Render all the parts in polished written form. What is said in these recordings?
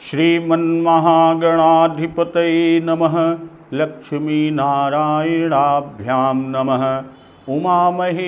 श्रीमन्महागणाधिपतये नमः। लक्ष्मीनारायणाभ्यां नमः। उमामहेश्वराभ्यां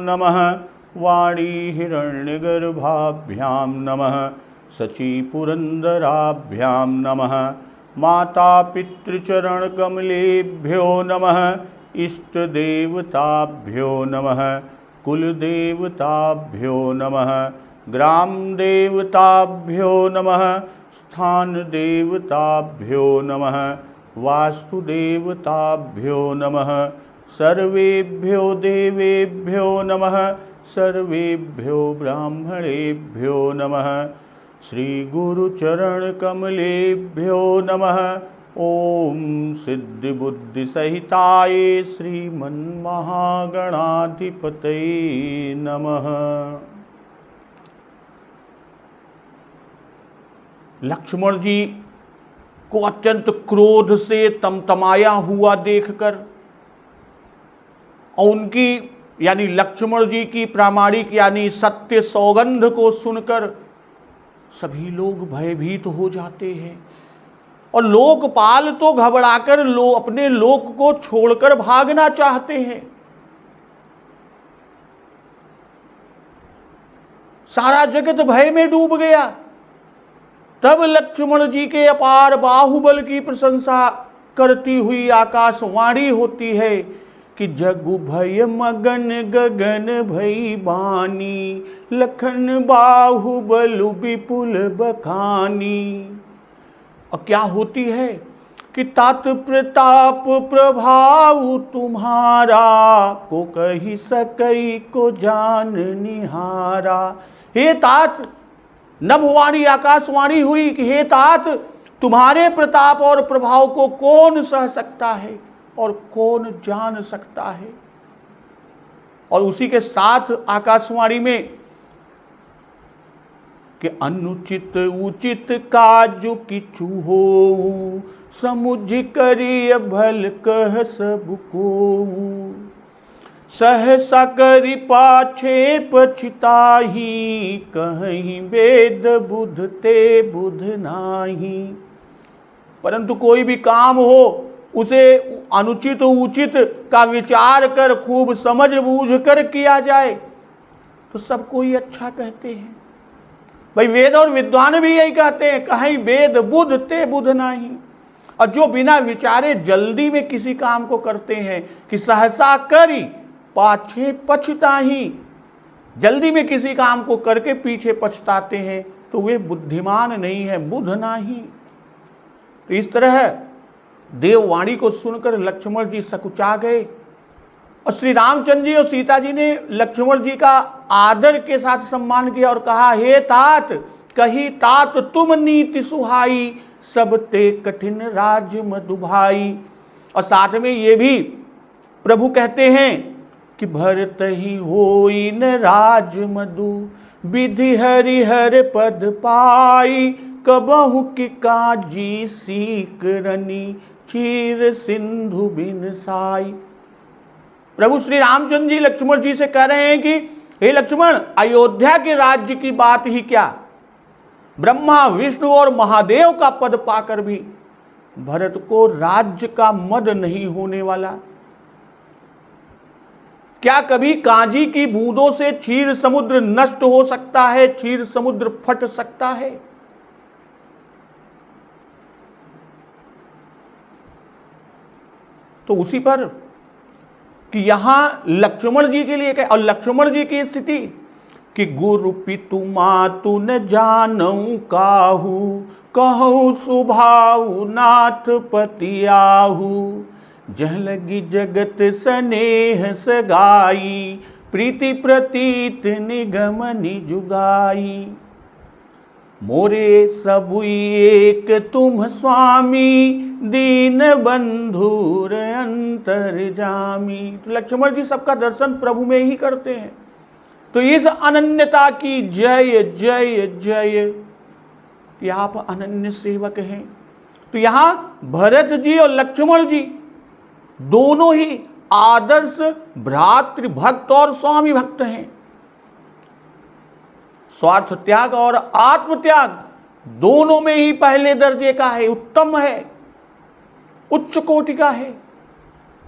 नमः। वाणीहिरण्यगर्भाभ्यां नमः। शचीपुरन्दराभ्यां नमः। मातापितृचरणकमलेभ्यो नमः। इष्टदेवताभ्यो नमः। कुलदेवताभ्यो नमः। ग्रामदेवताभ्यो नमः। स्थानदेवताभ्यो नमः। वास्तुदेवताभ्यो नमः। सर्वेभ्यो देवेभ्यो नमः। सर्वेभ्यो ब्राह्मणेभ्यो नमः। श्रीगुरुचरणकमलेभ्यो नमः। ओम सिद्धिबुद्धिसहिताय श्रीमन्महागणाधिपतये नमः। लक्ष्मण जी को अत्यंत क्रोध से तमतमाया हुआ देखकर और उनकी यानी लक्ष्मण जी की प्रामाणिक यानी सत्य सौगंध को सुनकर सभी लोग भयभीत हो जाते हैं और लोकपाल तो घबराकर अपने लोक को छोड़कर भागना चाहते हैं। सारा जगत भय में डूब गया। तब लक्ष्मण जी के अपार बाहुबल की प्रशंसा करती हुई आकाशवाणी होती है कि जगु भय मगन गगन भई बानी, लखन बाहुबल विपुल बखानी। और क्या होती है कि तात प्रताप प्रभाव तुम्हारा, को कही सकई को जान निहारा। हे तात, नभवाणी आकाशवाणी हुई कि हे तात, तुम्हारे प्रताप और प्रभाव को कौन सह सकता है और कौन जान सकता है। और उसी के साथ आकाशवाणी में कि अनुचित उचित काजु किछु हो, समुझ करिय भल कह सबको। सहसा करि पाछे पछताही, कहीं वेद बुध ते बुध नाही। परंतु कोई भी काम हो उसे अनुचित उचित का विचार कर खूब समझ बूझ कर किया जाए तो सब कोई अच्छा कहते हैं। भाई वेद और विद्वान भी यही कहते हैं, कहीं वेद बुध ते बुध नाही। और जो बिना विचारे जल्दी में किसी काम को करते हैं कि सहसा करी पाछे पछताही, जल्दी में किसी काम को करके पीछे पछताते हैं तो वे बुद्धिमान नहीं है, बुध नाही। तो इस तरह देववाणी को सुनकर लक्ष्मण जी सकुचा गए और श्री रामचंद्र जी और सीता जी ने लक्ष्मण जी का आदर के साथ सम्मान किया और कहा, हे तात, कही तात तुम नीति सुहाई, सब ते कठिन राज मधुभाई। और साथ में ये भी प्रभु कहते हैं कि भरत ही होई न राज मधु, विधि हरिहर पद पाई। कबहु की काजी सीक रनी, क्षीर सिंधु बिन साई। प्रभु श्री रामचंद्र जी लक्ष्मण जी से कह रहे हैं कि हे लक्ष्मण, अयोध्या के राज्य की बात ही क्या, ब्रह्मा विष्णु और महादेव का पद पाकर भी भरत को राज्य का मद नहीं होने वाला। क्या कभी कांजी की बूंदों से क्षीर समुद्र नष्ट हो सकता है, क्षीर समुद्र फट सकता है? तो उसी पर कि यहां लक्ष्मण जी के लिए क्या, और लक्ष्मण जी की स्थिति कि गुरु पितु मातु न जानऊ काहू, कहूँ सुभाऊ नाथ पतियाहू। जह लगी जगत स्नेह सगाई, प्रीति प्रतीत निगम निजुगाई। मोरे सबुई एक तुम स्वामी, दीन बंधुर अंतर्जामी। तो लक्ष्मण जी सबका दर्शन प्रभु में ही करते हैं। तो इस अनन्यता की जय जय जय कि आप अनन्य सेवक हैं। तो यहां भरत जी और लक्ष्मण जी दोनों ही आदर्श भ्रातृभक्त और स्वामी भक्त हैं। स्वार्थ त्याग और आत्म त्याग दोनों में ही पहले दर्जे का है, उत्तम है, उच्च कोटि का है।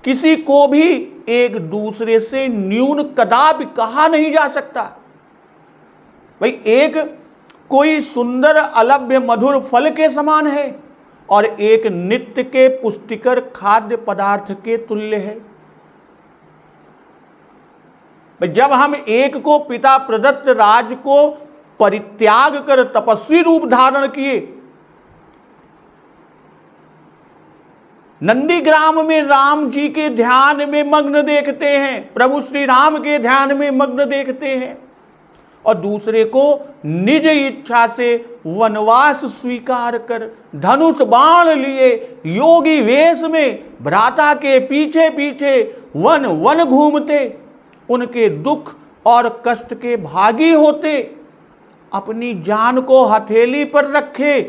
किसी को भी एक दूसरे से न्यून कदापि कहा नहीं जा सकता। भाई एक कोई सुंदर अलभ्य मधुर फल के समान है और एक नित्य के पुष्टिकर खाद्य पदार्थ के तुल्य है। जब हम एक को पिता प्रदत्त राज को परित्याग कर तपस्वी रूप धारण किए, नंदीग्राम में राम जी के ध्यान में मग्न देखते हैं, प्रभु श्री राम के ध्यान में मग्न देखते हैं, और दूसरे को निज इच्छा से वनवास स्वीकार कर धनुष बाण लिए योगी वेश में भ्राता के पीछे पीछे वन वन घूमते, उनके दुख और कष्ट के भागी होते, अपनी जान को हथेली पर रखे,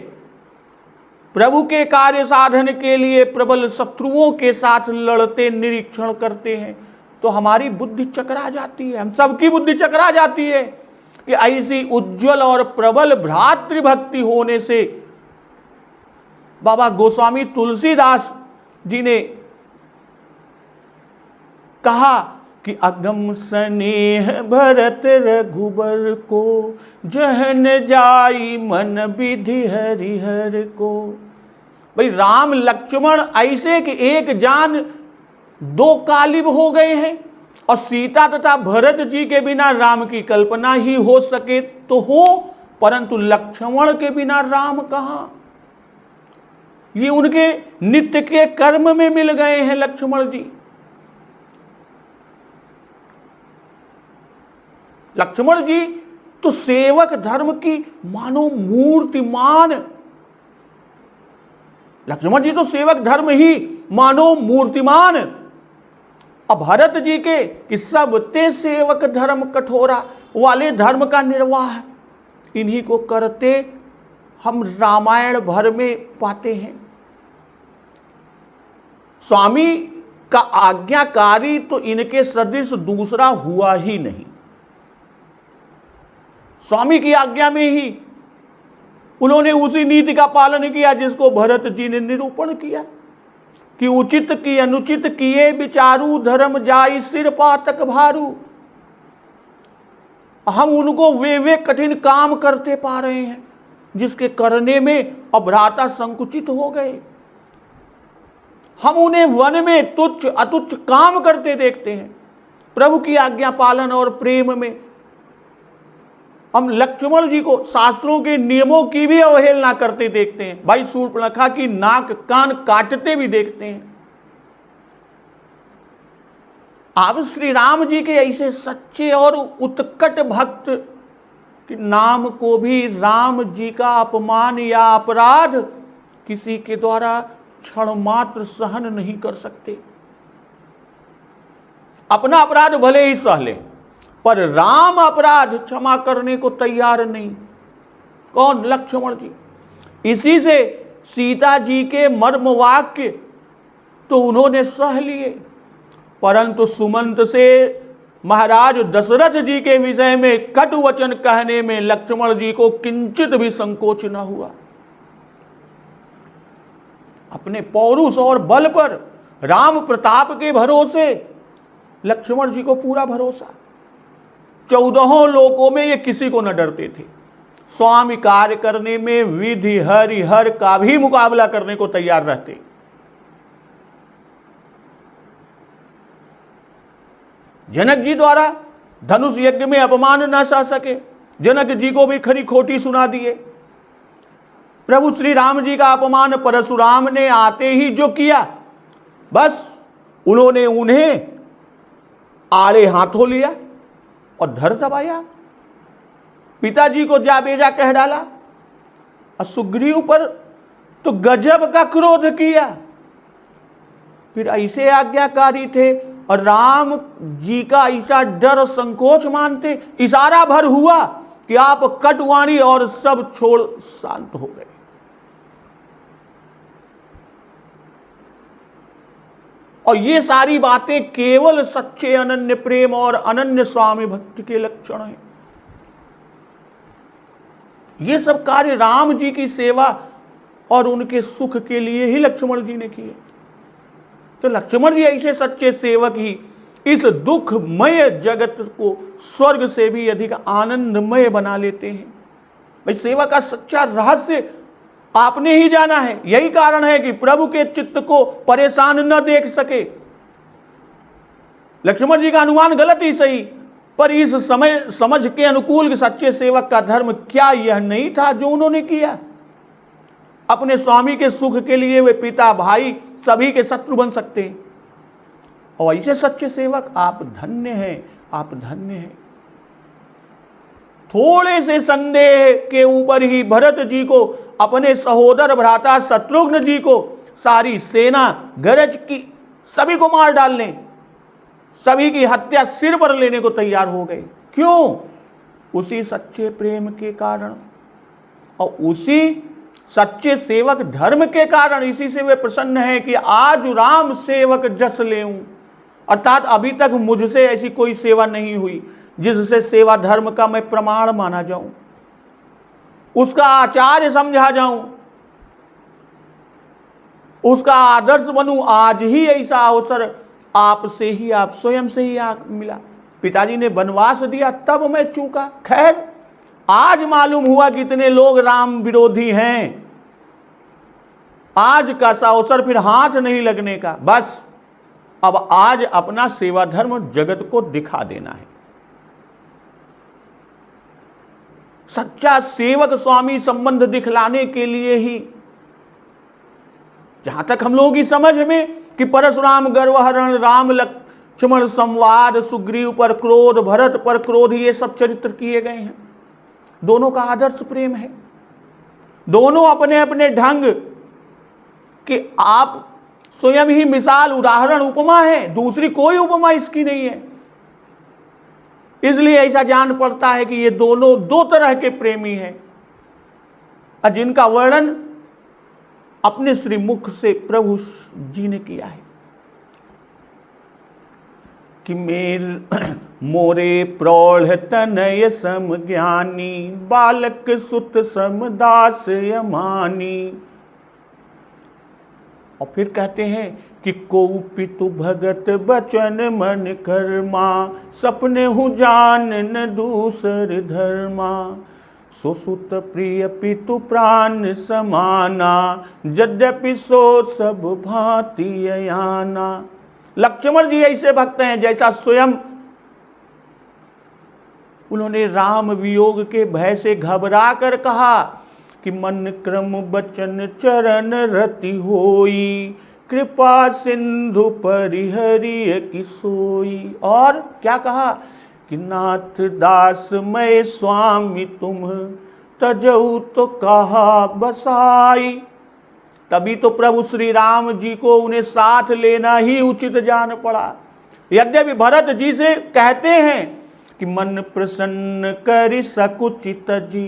प्रभु के कार्य साधन के लिए प्रबल शत्रुओं के साथ लड़ते निरीक्षण करते हैं, तो हमारी बुद्धि चकरा जाती है, हम सबकी बुद्धि चकरा जाती है कि ऐसी उज्जवल और प्रबल भ्रातृभक्ति होने से बाबा गोस्वामी तुलसीदास जी ने कहा कि अगम स्नेह भरत रघुबर को, जहन जाई मन विधि हरिहर को। भाई राम लक्ष्मण ऐसे कि एक जान दो कालिब हो गए हैं, और सीता तथा भरत जी के बिना राम की कल्पना ही हो सके तो हो, परंतु लक्ष्मण के बिना राम कहां। ये उनके नित्य के कर्म में मिल गए हैं लक्ष्मण जी। लक्ष्मण जी तो सेवक धर्म की मानो मूर्तिमान, लक्ष्मण जी तो सेवक धर्म ही मानो मूर्तिमान। अब भरत जी के कि सब ते सेवक धर्म कठोरा वाले धर्म का निर्वाह इन्हीं को करते हम रामायण भर में पाते हैं। स्वामी का आज्ञाकारी तो इनके सदृश दूसरा हुआ ही नहीं। स्वामी की आज्ञा में ही उन्होंने उसी नीति का पालन किया जिसको भरत जी ने निरूपण किया कि उचित की अनुचित किए विचारू, धर्म जाई सिर पातक भारू। हम उनको वे कठिन काम करते पा रहे हैं जिसके करने में अभ्राता संकुचित हो गए। हम उन्हें वन में तुच्छ अतुच्छ काम करते देखते हैं। प्रभु की आज्ञा पालन और प्रेम में हम लक्ष्मण जी को शास्त्रों के नियमों की भी अवहेलना करते देखते हैं। भाई शूर्पणखा की नाक कान काटते भी देखते हैं। आप श्री राम जी के ऐसे सच्चे और उत्कट भक्त कि नाम को भी राम जी का अपमान या अपराध किसी के द्वारा क्षण मात्र सहन नहीं कर सकते। अपना अपराध भले ही सह लें, पर राम अपराध क्षमा करने को तैयार नहीं। कौन? लक्ष्मण जी। इसी से सीता जी के मर्म वाक्य तो उन्होंने सह लिए, परंतु सुमंत से महाराज दशरथ जी के विषय में कटु वचन कहने में लक्ष्मण जी को किंचित भी संकोच न हुआ। अपने पौरुष और बल पर, राम प्रताप के भरोसे लक्ष्मण जी को पूरा भरोसा। 14 लोकों में ये किसी को न डरते थे। स्वामी कार्य करने में विधि हरिहर का भी मुकाबला करने को तैयार रहते। जनक जी द्वारा धनुष यज्ञ में अपमान न सह सके, जनक जी को भी खरी खोटी सुना दिए। प्रभु श्री राम जी का अपमान परशुराम ने आते ही जो किया, बस उन्होंने उन्हें आड़े हाथों लिया और धर दबाया। पिताजी को जा बेजा कह डाला और सुग्रीव पर तो गजब का क्रोध किया। फिर ऐसे आज्ञाकारी थे और राम जी का ऐसा डर और संकोच मानते, इशारा भर हुआ कि आप कटवाणी और सब छोड़ शांत हो गए। और ये सारी बातें केवल सच्चे अनन्य प्रेम और अनन्य स्वामी भक्ति के लक्षण हैं। ये सब कार्य राम जी की सेवा और उनके सुख के लिए ही लक्ष्मण जी ने किए। तो लक्ष्मण जी ऐसे सच्चे सेवक ही इस दुखमय जगत को स्वर्ग से भी अधिक आनंदमय बना लेते हैं। भाई सेवा का सच्चा रहस्य आपने ही जाना है। यही कारण है कि प्रभु के चित्त को परेशान न देख सके। लक्ष्मण जी का अनुमान गलत ही सही, पर इस समय समझ के अनुकूल कि सच्चे सेवक का धर्म क्या यह नहीं था जो उन्होंने किया। अपने स्वामी के सुख के लिए वे पिता भाई सभी के शत्रु बन सकते हैं। और ऐसे सच्चे सेवक आप धन्य हैं, आप धन्य हैं। थोड़े से संदेह के ऊपर ही भरत जी को अपने सहोदर भ्राता शत्रुघ्न जी को सारी सेना गरज की सभी को मार डालने, सभी की हत्या सिर पर लेने को तैयार हो गए। क्यों? उसी सच्चे प्रेम के कारण और उसी सच्चे सेवक धर्म के कारण। इसी से वे प्रसन्न है कि आज राम सेवक जस लेऊं, अर्थात अभी तक मुझसे ऐसी कोई सेवा नहीं हुई जिससे सेवा धर्म का मैं प्रमाण माना जाऊं, उसका आचार्य समझा जाऊं, उसका आदर्श बनूं। आज ही ऐसा अवसर आपसे ही, आप स्वयं से ही मिला। पिताजी ने वनवास दिया तब मैं चूका। खैर, आज मालूम हुआ कितने लोग राम विरोधी हैं। आज का सा अवसर फिर हाथ नहीं लगने का। बस अब आज अपना सेवा धर्म जगत को दिखा देना है। सच्चा सेवक स्वामी संबंध दिखलाने के लिए ही, जहां तक हम लोगों की समझ में कि परशुराम गर्वहरण, राम लक्ष्मण संवाद, सुग्रीव पर क्रोध, भरत पर क्रोध, ये सब चरित्र किए गए हैं। दोनों का आदर्श प्रेम है। दोनों अपने अपने ढंग कि आप स्वयं ही मिसाल, उदाहरण, उपमा है। दूसरी कोई उपमा इसकी नहीं है। इसलिए ऐसा जान पड़ता है कि ये दोनों दो तरह के प्रेमी हैं, और जिनका वर्णन अपने श्रीमुख से प्रभु जी ने किया है कि मोरे प्रौढ़ तनय सम ज्ञानी, बालक सुत सम दास यमानी। और फिर कहते हैं कि को पितु भगत बचन मन कर्मा, सपने हूँ जान न दूसर धर्मा। सो सुत प्रिय पितु प्राण समाना, यद्यपि सो सब भांति अयाना। लक्ष्मण जी ऐसे भक्त हैं जैसा स्वयं उन्होंने राम वियोग के भय से घबरा कर कहा कि मन क्रम बचन चरण रति होई, कृपा सिंधु परिहरिय की सोई। और क्या कहा कि नाथ दास मैं स्वामी तुम, तजऊ तो कहा बसाई। तभी तो प्रभु श्री राम जी को उन्हें साथ लेना ही उचित जान पड़ा। यद्यपि भरत जी से कहते हैं कि मन प्रसन्न करि सकुचित जी,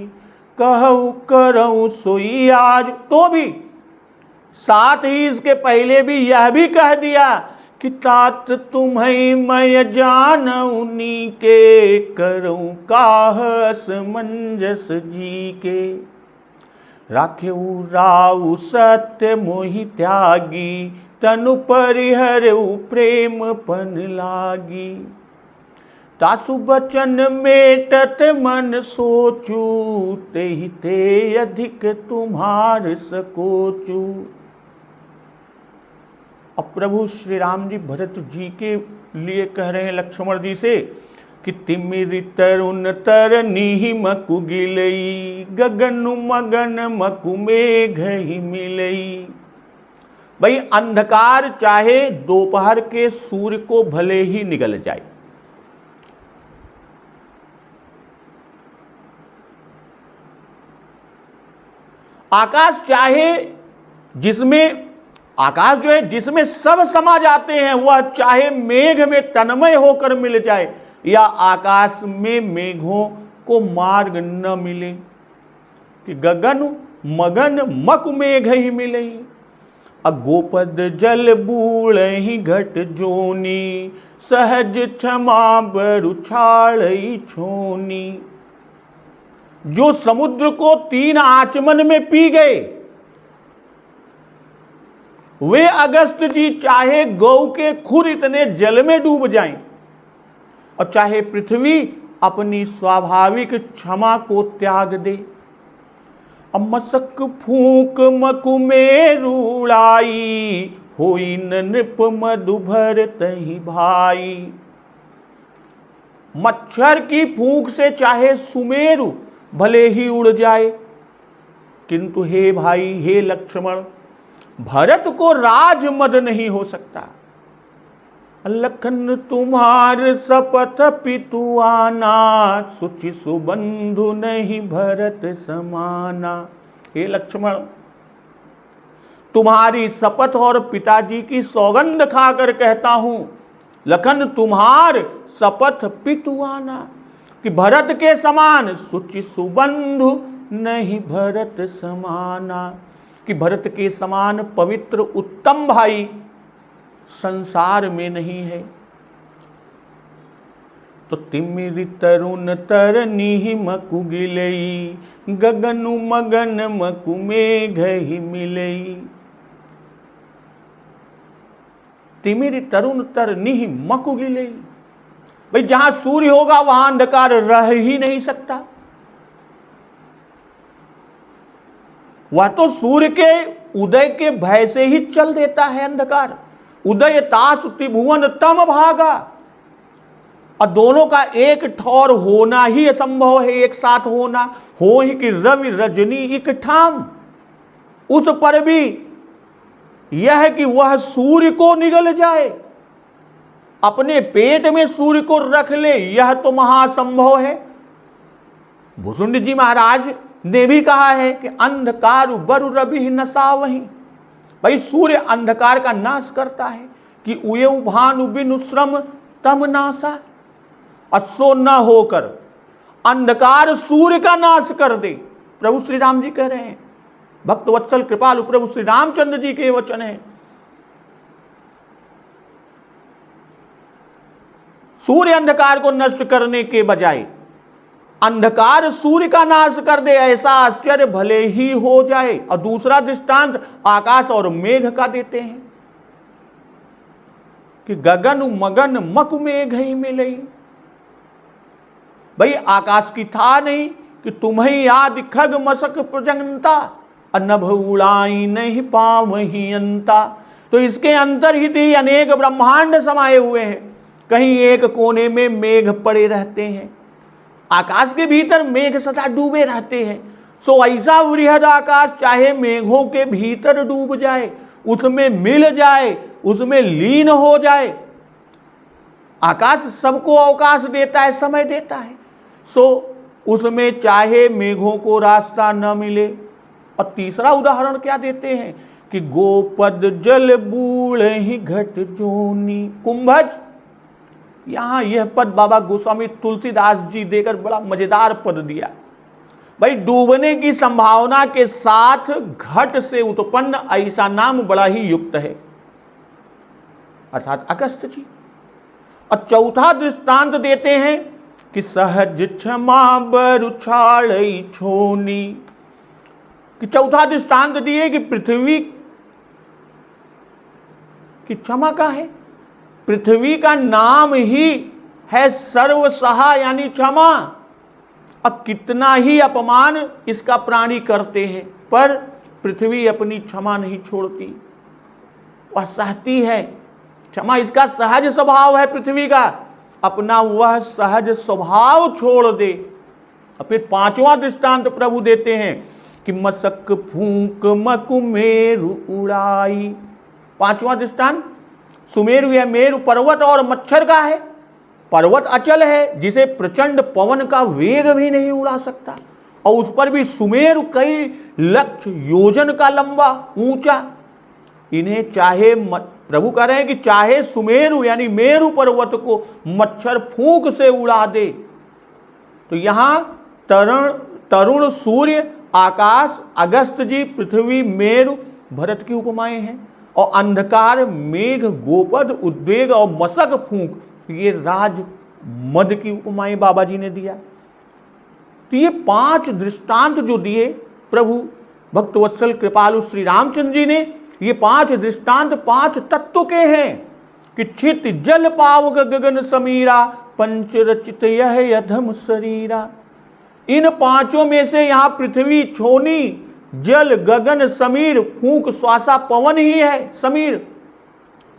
कहूँ करऊँ सोई आज, तो भी साथ ही इसके पहले भी यह भी कह दिया कि तात तुम्हें मैं जानऊँ के, करऊँ काह असमंजस जी के। राखेऊ राउ सत्य मोहि त्यागी, तनु परिहरऊ प्रेम पन लागी। तासु बचन मेटत मन सोचू, तेहि ते अधिक तुम्हार सकोचू। अब प्रभु श्री राम जी भरत जी के लिए कह रहे हैं लक्ष्मण जी से कि तिमिर तरुण तर नीहि मकु गिलई, गगन मगन मकु मेघ ही मिलई। भाई अंधकार चाहे दोपहर के सूर्य को भले ही निगल जाए, आकाश चाहे जिसमें, आकाश जो है जिसमें सब समा जाते हैं, वह चाहे मेघ में तन्मय होकर मिल जाए या आकाश में मेघों को मार्ग न मिले, कि गगन मगन मक मेघ ही मिले। अगोपद जल बूढ़ ही घट जोनी, सहज क्षमा बरु छाड़ छोनी। जो समुद्र को 3 आचमन में पी गए, वे अगस्त जी चाहे गौ के खुर इतने जल में डूब जाएं और चाहे पृथ्वी अपनी स्वाभाविक क्षमा को त्याग दे। मसक फूक मकुमेरुड़ाई, होई न नृप मधुभर तहि भाई। मच्छर की फूंक से चाहे सुमेरु भले ही उड़ जाए, किंतु हे भाई, हे लक्ष्मण, भरत को राजमद नहीं हो सकता। लखन तुम्हार सपथ पितु आना, सुचि सुबंधु नहीं भरत समाना। हे लक्ष्मण, तुम्हारी शपथ और पिताजी की सौगंध खाकर कहता हूं, लखन तुम्हार शपथ पितु आना, कि भरत के समान सुचि सुबंधु नहीं भरत समाना, कि भरत के समान पवित्र उत्तम भाई संसार में नहीं है। तो तिमिर तरुण तरनी मकु गिलई, गगनु मगन मकु मेघ ही मिलई। तिमिर तरुण तरनी मकु गिलई, भाई जहां सूर्य होगा वहां अंधकार रह ही नहीं सकता। वह तो सूर्य के उदय के भय से ही चल देता है अंधकार। उदय तास त्रिभुवन तम भागा, और दोनों का एक ठौर होना ही असंभव है, एक साथ होना। हो ही कि रवि रजनी एक ठाम, उस पर भी यह है कि वह सूर्य को निगल जाए, अपने पेट में सूर्य को रख ले, यह तो महासंभव है। भुसुंड जी महाराज ने भी कहा है कि अंधकार बरु रवि नशा वही, भाई सूर्य अंधकार का नाश करता है। कि उये भानु बिनु श्रम तम नाशा, असो न होकर अंधकार सूर्य का नाश कर दे। प्रभु श्री राम जी कह रहे हैं, भक्त वत्सल कृपालु प्रभु श्री रामचंद्र जी के वचन है। सूर्य अंधकार को नष्ट करने के बजाय अंधकार सूर्य का नाश कर दे, ऐसा आश्चर्य भले ही हो जाए। और दूसरा दृष्टांत आकाश और मेघ का देते हैं कि गगन मगन मक मेघ ही मिलई। भाई आकाश की था नहीं कि तुम्हें याद खग मसक प्रजंता, नभ उड़ाई नहीं पावही अंता। तो इसके अंतर ही अनेक ब्रह्मांड समाये हुए हैं। कहीं एक कोने में मेघ पड़े रहते हैं, आकाश के भीतर मेघ सदा डूबे रहते हैं। सो ऐसा वृहद आकाश चाहे मेघों के भीतर डूब जाए, उसमें मिल जाए, उसमें लीन हो जाए। आकाश सबको अवकाश देता है, समय देता है। सो उसमें चाहे मेघों को रास्ता न मिले। और तीसरा उदाहरण क्या देते हैं कि गोपद जल बूढ़ ही घट जोनी कुंभज। यहां यह पद बाबा गोस्वामी तुलसीदास जी देकर बड़ा मजेदार पद दिया। भाई डूबने की संभावना के साथ घट से उत्पन्न ऐसा नाम बड़ा ही युक्त है, अर्थात अगस्त जी। और चौथा दृष्टांत देते हैं कि सहज क्षमा बरुछाड़ छोनी। कि चौथा दृष्टांत दिए कि पृथ्वी की क्षमा का है। पृथ्वी का नाम ही है सर्वसहा यानी क्षमा। अब कितना ही अपमान इसका प्राणी करते हैं, पर पृथ्वी अपनी क्षमा नहीं छोड़ती, वह सहती है। क्षमा इसका सहज स्वभाव है पृथ्वी का, अपना वह सहज स्वभाव छोड़ दे। और फिर पांचवा दृष्टांत प्रभु देते हैं कि मसक फूंक मकुमेरु उड़ाई। पांचवा दृष्टांत सुमेरु या मेरु पर्वत और मच्छर का है। पर्वत अचल है, जिसे प्रचंड पवन का वेग भी नहीं उड़ा सकता, और उस पर भी सुमेरु कई लक्ष योजन का लंबा ऊंचा। इन्हें चाहे प्रभु कह रहे हैं कि चाहे सुमेरु यानी मेरु पर्वत को मच्छर फूंक से उड़ा दे। तो यहां तरुण सूर्य, आकाश, अगस्त जी, पृथ्वी, मेरु, भरत की उपमाएं हैं। और अंधकार, मेघ, गोपद, उद्वेग और मसक फूंक, ये राज मद की उपमाएं बाबा जी ने दिया। तो ये 5 दृष्टांत जो दिए प्रभु भक्तवत्सल कृपालु श्री रामचंद्र जी ने, ये 5 दृष्टांत 5 तत्व के हैं कि चित जल पावक गगन समीरा, पंच रचित यह अधम शरीरा। इन 5 में से यहां पृथ्वी, छोनी, जल, गगन, समीर, फूंक, श्वासा, पवन ही है समीर।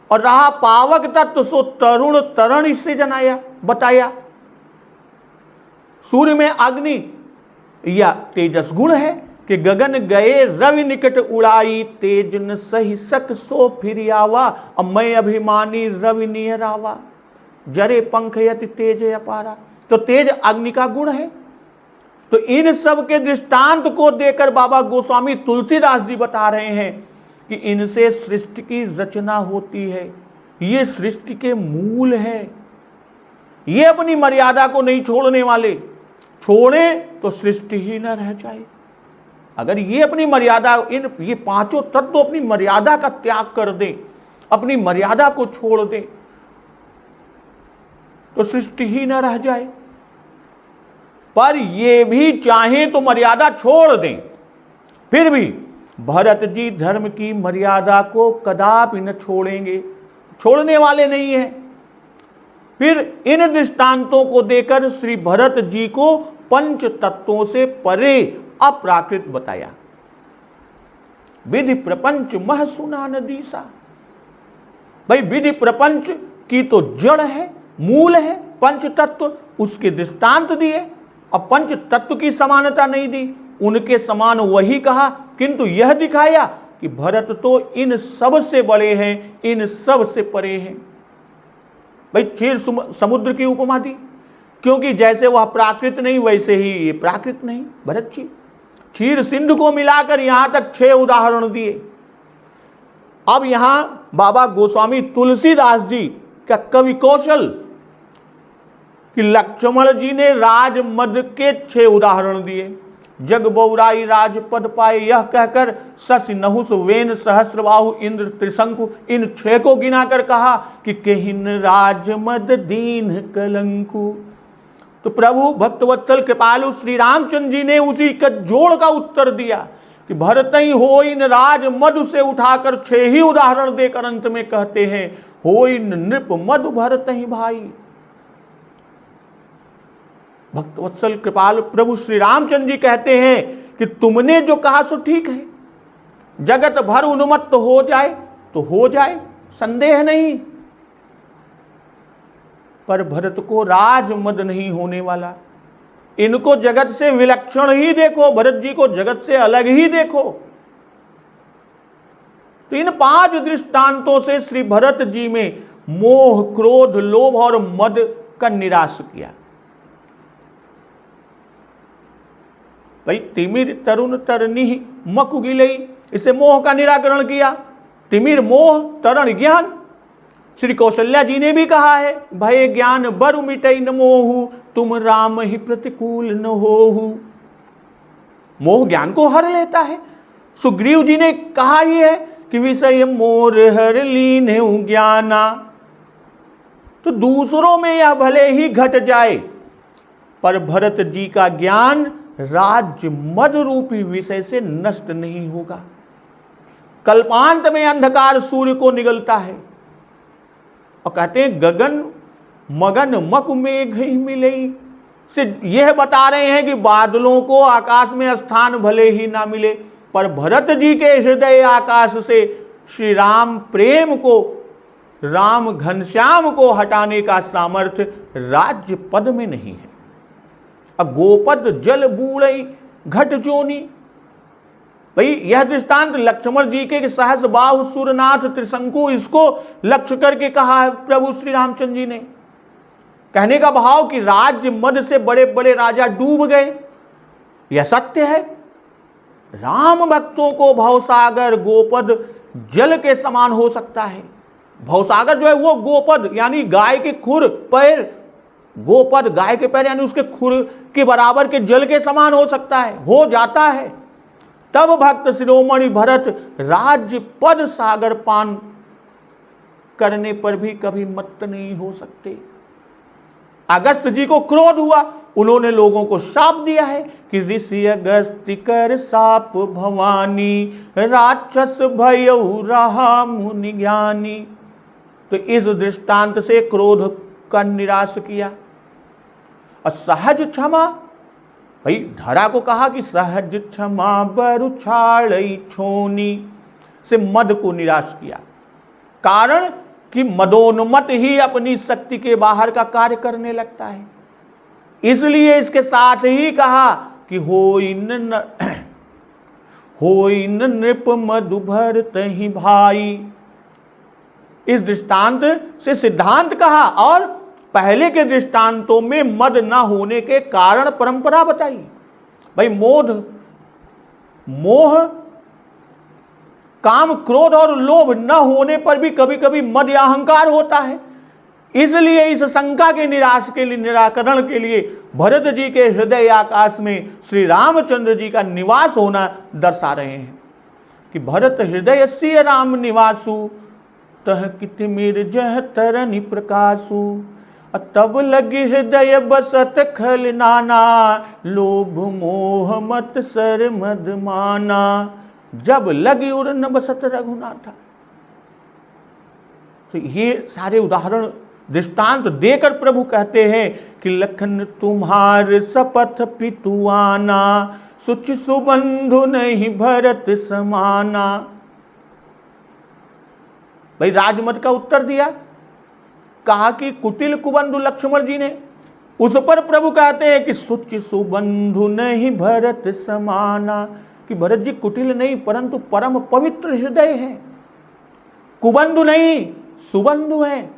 और रहा पावक तत्व सो तरुण तरण इससे जनाया बताया। सूर्य में अग्नि या तेजस गुण है कि गगन गए रवि निकट उड़ाई, तेज न सही सक सो फिर आवा, अब मैं अभिमानी रवि नियरावा, जरे पंख यति तेज अपारा। तो तेज अग्नि का गुण है। तो इन सब के दृष्टांत को देकर बाबा गोस्वामी तुलसीदास जी बता रहे हैं कि इनसे सृष्टि की रचना होती है, ये सृष्टि के मूल है। ये अपनी मर्यादा को नहीं छोड़ने वाले, छोड़े तो सृष्टि ही न रह जाए। अगर ये अपनी मर्यादा, ये 5 तत्व अपनी मर्यादा का त्याग कर दें, अपनी मर्यादा को छोड़ दें, तो सृष्टि ही न रह जाए। पर ये भी चाहें तो मर्यादा छोड़ दें, फिर भी भरत जी धर्म की मर्यादा को कदापि न छोड़ेंगे, छोड़ने वाले नहीं हैं। फिर इन दृष्टांतों को देकर श्री भरत जी को 5 तत्वों से परे अप्राकृत बताया। विधि प्रपंच मह सुना नदीसा। भाई विधि प्रपंच की तो जड़ है, मूल है 5 तत्व, उसके दृष्टांत दिए। अब 5 तत्व की समानता नहीं दी, उनके समान वही कहा, किंतु यह दिखाया कि भरत तो इन सब से बड़े हैं, इन सब से परे हैं। भाई क्षीर समुद्र की उपमा दी, क्योंकि जैसे वह प्राकृत नहीं वैसे ही ये प्राकृत नहीं भरत जी। क्षीर सिंधु को मिलाकर यहां तक 6 उदाहरण दिए। अब यहां बाबा गोस्वामी तुलसीदास जी का कवि कौशल कि लक्ष्मण जी ने राजमद के 6 उदाहरण दिए। जग बौराई राजपद पाए यह कहकर शशि नहुस वेन सहस्रबाहु इंद्र त्रिशंकु, इन 6 को गिनाकर कहा कि केहिन राजमद दीन कलंकु। तो प्रभु भक्तवत्सल कृपालु श्री रामचंद्र जी ने उसी का जोड़ का उत्तर दिया कि भरत ही हो इन राजमद से उठाकर 6 ही उदाहरण देकर अंत में कहते हैं हो इन नृप मधु भरत ही भाई। भक्तवत्सल कृपाल प्रभु श्री रामचंद्र जी कहते हैं कि तुमने जो कहा सो ठीक है, जगत भर उन्मत्त हो जाए तो हो जाए, संदेह नहीं, पर भरत को राजमद नहीं होने वाला। इनको जगत से विलक्षण ही देखो, भरत जी को जगत से अलग ही देखो। तो इन 5 दृष्टांतों से श्री भरत जी में मोह, क्रोध, लोभ और मद का निराश किया। भाई तिमिर तरुण तरनी मकु गिलई, इसे मोह का निराकरण किया। तिमिर मोह, तरण ज्ञान। श्री कौशल्या जी ने भी कहा है भय ज्ञान बरु मिटई न मोहु, तुम राम ही प्रतिकूल न होहु। मोह ज्ञान को हर लेता है। सुग्रीव जी ने कहा ही है कि विषय मोर हर लीन ज्ञाना। तो दूसरों में यह भले ही घट जाए, पर भरत जी का ज्ञान राज्य मद रूपी विषय से नष्ट नहीं होगा। कल्पांत में अंधकार सूर्य को निगलता है और कहते हैं गगन मगन मक मेघ ही मिले, से यह बता रहे हैं कि बादलों को आकाश में स्थान भले ही ना मिले, पर भरत जी के हृदय आकाश से श्री राम प्रेम को, राम घनश्याम को हटाने का सामर्थ्य राज्य पद में नहीं है। गोपद जल बूढ़ई घट जोनी। भाई यह दृष्टांत लक्ष्मण जी के सहस बाहु सुरनाथ त्रिशंकु, इसको लक्ष्य करके कहा है प्रभु श्री रामचंद्र जी ने। कहने का भाव कि राज्य मद से बड़े बड़े राजा डूब गए, यह सत्य है। राम भक्तों को भवसागर गोपद जल के समान हो सकता है। भवसागर जो है वो गोपद यानी गाय के खुर पैर, गोपद गाय के पैर यानी उसके खुर के बराबर के जल के समान हो सकता है, हो जाता है। तब भक्त शिरोमणि भरत राज्य पद सागर पान करने पर भी कभी मत्त नहीं हो सकते। अगस्त जी को क्रोध हुआ उन्होंने लोगों को शाप दिया है कि ऋषि अगस्त्य कर साप भवानी, राक्षस भयउ रहा मुनि ज्ञानी। तो इस दृष्टांत से क्रोध का निराश किया। और सहज क्षमा, भाई धरा को कहा कि सहज क्षमा बरु छाड़ई छोनी, से मद को निराश किया। कारण कि मदोन्मत ही अपनी शक्ति के बाहर का कार्य करने लगता है। इसलिए इसके साथ ही कहा कि होई न नृप मधु भरतहि भाई। इस दृष्टांत से सिद्धांत कहा और पहले के दृष्टांतों में मद न होने के कारण परंपरा बताई। भाई मोह, काम, क्रोध और लोभ न होने पर भी कभी कभी मद या अहंकार होता है। इसलिए इस शंका के निराकरण के लिए भरत जी के हृदय आकाश में श्री रामचंद्र जी का निवास होना दर्शा रहे हैं कि भरत हृदय सिय राम निवासु, तह कितमिर जह तरनि प्रकाशु। तब लगी हृदय बसत खल नाना, लोभ मोह मत सर मद माना। जब लगी उर न बसत रघुनाथा। तो ये सारे उदाहरण दृष्टांत देकर प्रभु कहते हैं कि लखन तुम्हार शपथ पितुआना, सुच सुबंधु नहीं भरत समाना। भाई राजमत का उत्तर दिया, कहा कि कुटिल कुबंधु लक्ष्मण जी ने। उस पर प्रभु कहते हैं कि सुच सुबंधु नहीं भरत समाना, कि भरत जी कुटिल नहीं परंतु परम पवित्र हृदय है, कुबंधु नहीं सुबंधु है।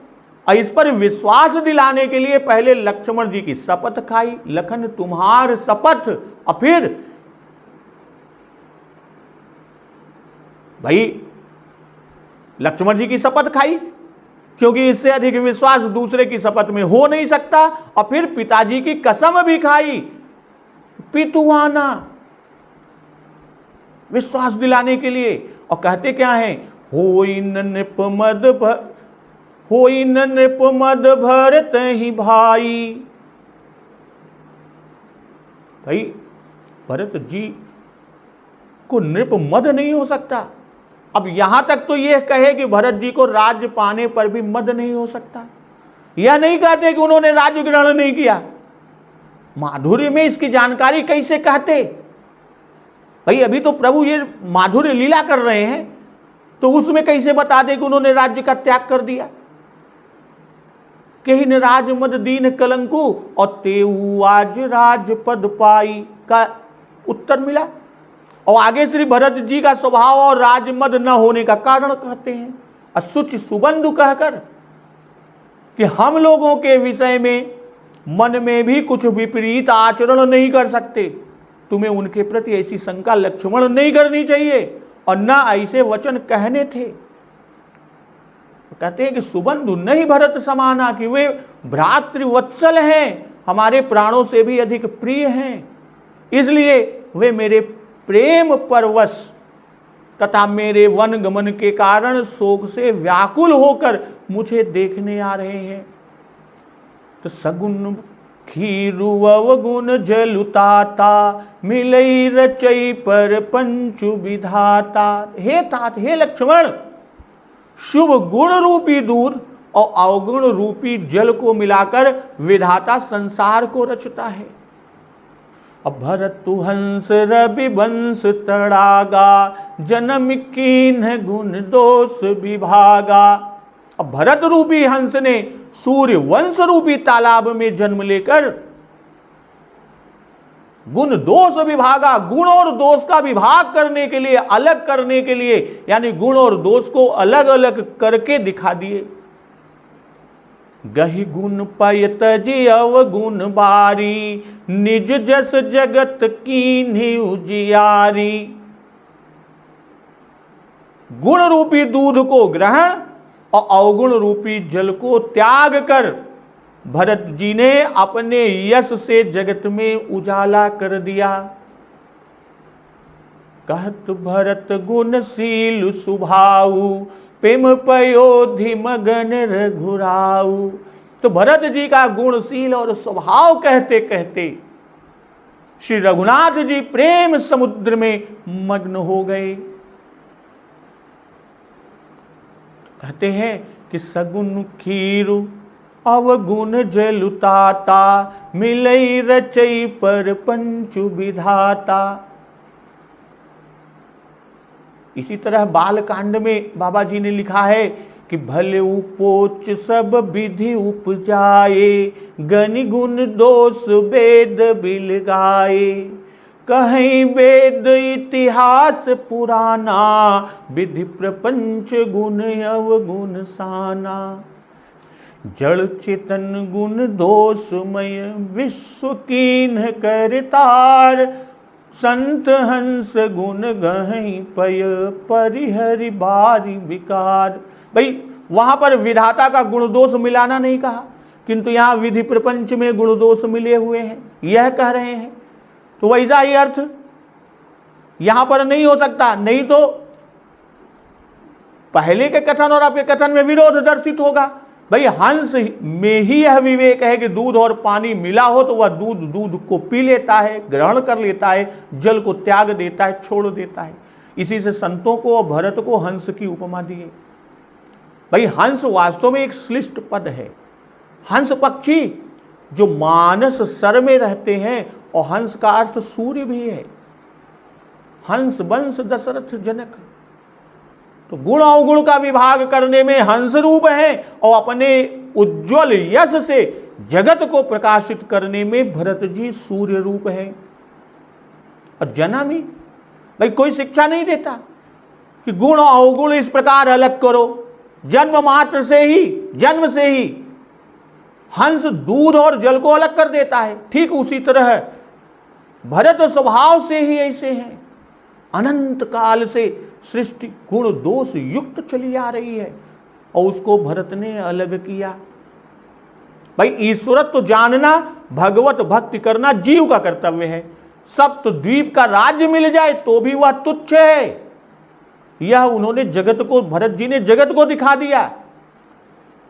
और इस पर विश्वास दिलाने के लिए पहले लक्ष्मण जी की शपथ खाई, लखन तुम्हार शपथ, और फिर भाई लक्ष्मण जी की शपथ खाई, क्योंकि इससे अधिक विश्वास दूसरे की शपथ में हो नहीं सकता। और फिर पिताजी की कसम भी खाई, पितुआना, विश्वास दिलाने के लिए। और कहते क्या है, होई न नृप मद भरत ही भाई। भाई भरत जी को नृप मद नहीं हो सकता। अब यहां तक तो यह कहे कि भरत जी को राज्य पाने पर भी मद नहीं हो सकता। यह नहीं कहते कि उन्होंने राज्य ग्रहण नहीं किया। माधुर्य में इसकी जानकारी कैसे कहते? भाई अभी तो प्रभु ये माधुर्य लीला कर रहे हैं, तो उसमें कैसे बता दे कि उन्होंने राज्य का त्याग कर दिया? कहीं न राजमद दीन कलंकु और तेऊ आज राज पद पाई का उत्तर मिला। और आगे श्री भरत जी का स्वभाव और राजमद न होने का कारण कहते हैं, असुच सुबंधु कहकर कि हम लोगों के विषय में मन में भी कुछ विपरीत आचरण नहीं कर सकते। तुम्हें उनके प्रति ऐसी शंका लक्ष्मण नहीं करनी चाहिए और न ऐसे वचन कहने थे। कहते हैं कि सुबंधु नहीं भरत समाना, कि वे भ्रातृवत्सल हैं, हमारे प्राणों से भी अधिक प्रिय हैं। इसलिए वे मेरे प्रेम परवश तथा मेरे वन गमन के कारण शोक से व्याकुल होकर मुझे देखने आ रहे हैं। तो सगुन खीरु अवगुण जलुताता, मिलई रचई पर पंचु विधाता। हे तात, हे लक्ष्मण, शुभ गुण रूपी दूध और अवगुण रूपी जल को मिलाकर विधाता संसार को रचता है। अब भरत हंस रवि वंश तड़ागा, जन्म कीन्ह गुण दोष विभागा। अब भरत रूपी हंस ने सूर्य वंश रूपी तालाब में जन्म लेकर गुण दोष विभागा, गुण और दोष का विभाग करने के लिए, अलग करने के लिए, यानी गुण और दोष को अलग अलग करके दिखा दिए। गहि गुण पय तजी अवगुण बारी, निज जस जगत कीन्हि उजियारी। गुण रूपी दूध को ग्रहण और अवगुण रूपी जल को त्याग कर भरत जी ने अपने यश से जगत में उजाला कर दिया। कहत भरत गुणशील सुभाऊ, प्रेम पयोधि मगन रघुराऊ। तो भरत जी का गुणशील और स्वभाव कहते कहते श्री रघुनाथ जी प्रेम समुद्र में मग्न हो गए। कहते हैं कि सगुन खीरु अवगुण जलुताता, मिलई रचई पर पंचु विधाता। इसी तरह बालकांड में बाबा जी ने लिखा है कि भले उपोच सब विधि उपजाए, गनि गुण दोष वेद बिल गाए। कहीं वेद इतिहास पुराना, विधि प्रपंच गुण अवगुण साना। जड़ चेतन गुण दोषमय, विश्व कीन्ह करतार। संत हंस गुण गहई पय, परिहरि बारी विकार। भाई वहां पर विधाता का गुण दोष मिलाना नहीं कहा, किंतु यहां विधि प्रपंच में गुण दोष मिले हुए हैं, यह कह रहे हैं। तो वैसा ही अर्थ यहां पर नहीं हो सकता, नहीं तो पहले के कथन और आपके कथन में विरोध दर्शित होगा। भाई हंस में ही यह विवेक है कि दूध और पानी मिला हो तो वह दूध को पी लेता है, ग्रहण कर लेता है, जल को त्याग देता है, छोड़ देता है। इसी से संतों को और भरत को हंस की उपमा दी है। भाई हंस वास्तव में एक श्लिष्ट पद है। हंस पक्षी जो मानस सर में रहते हैं, और हंस का अर्थ सूर्य भी है। हंस वंश दशरथ जनक, तो गुण अवगुण का विभाग करने में हंस रूप है, और अपने उज्ज्वल यश से जगत को प्रकाशित करने में भरत जी सूर्य रूप है। और जनामी भाई कोई शिक्षा नहीं देता कि गुण अवगुण इस प्रकार अलग करो। जन्म मात्र से ही, जन्म से ही हंस दूध और जल को अलग कर देता है। ठीक उसी तरह भरत स्वभाव से ही ऐसे हैं। अनंत काल से सृष्टि गुण दोष युक्त चली आ रही है, और उसको भरत ने अलग किया। भाई ईश्वरत्व जानना, भगवत भक्ति करना जीव का कर्तव्य है। सप्त द्वीप का राज्य मिल जाए तो भी वह तुच्छ है। यह उन्होंने जगत को, भरत जी ने जगत को दिखा दिया।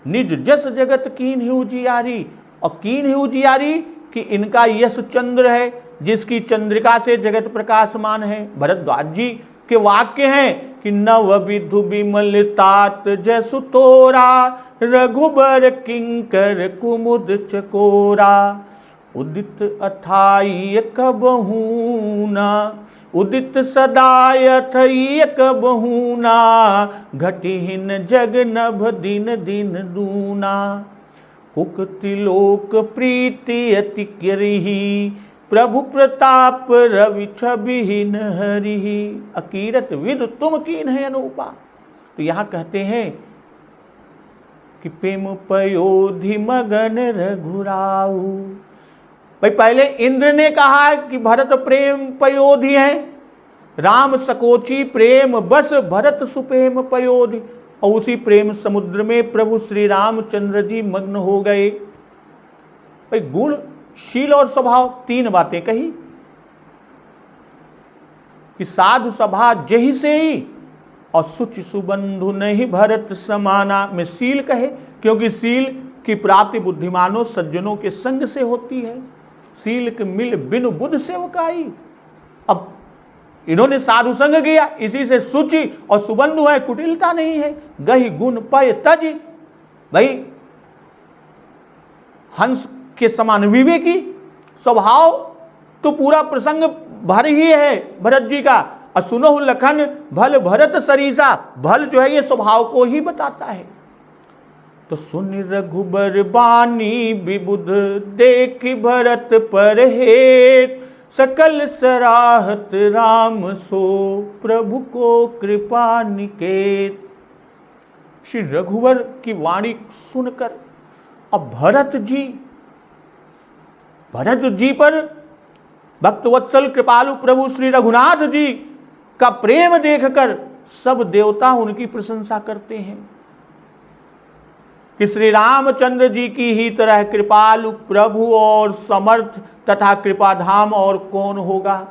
निज जस जगत कीन ही उजियारी, और कीन ही उजियारी कि इनका यश चंद्र है, जिसकी चंद्रिका से जगत प्रकाशमान है। भरद्वाज जी के वाक्य हैं कि नव विधु विमल तात जसु तोरा, रघुबर किंकर कुमुद चकोरा। उदित अथाई कबहूना, उदित सदाय कबहूना। घटिहीन जग नभ दिन दिन दूना। कुक्ति लोक प्रीति अति करही, प्रभु प्रताप रवि छबिहीन हरिही। अकीरत विद तुम कीन है अनूपा। तो यहां कहते हैं कि प्रेम पयोधि मगन रघुराऊ। भाई पहले इंद्र ने कहा कि भरत प्रेम पयोधि है, राम सकोची प्रेम बस भरत सुप्रेम पयोधि। और उसी प्रेम समुद्र में प्रभु श्री रामचंद्र जी मग्न हो गए। भाई गुण, शील और स्वभाव, तीन बातें कही कि साधु सभा जही से ही, और सुचि सुबंधु नहीं भरत समाना में शील कहे, क्योंकि शील की प्राप्ति बुद्धिमानों सज्जनों के संग से होती है। शील के मिल बिनु बुध सेवकाई। अब इन्होंने साधु संग किया, इसी से सुचि और सुबंधु है, कुटिलता नहीं है। गही गुण पय तज। भाई हंस के समान विवेकी स्वभाव तो पूरा प्रसंग भर ही है भरत जी का। और सुनो लखन भल भरत सरीसा, भल जो है ये स्वभाव को ही बताता है। तो सुन रघुबर बानी विबुध, देख भरत पर हेत। सकल सराहत राम सो, प्रभु को कृपा निकेत। श्री रघुवर की वाणी सुनकर अब भरत जी पर भक्तवत्सल कृपालु प्रभु श्री रघुनाथ जी का प्रेम देखकर सब देवता उनकी प्रशंसा करते हैं कि श्री रामचंद्र जी की ही तरह कृपालु प्रभु और समर्थ तथा कृपाधाम और कौन होगा।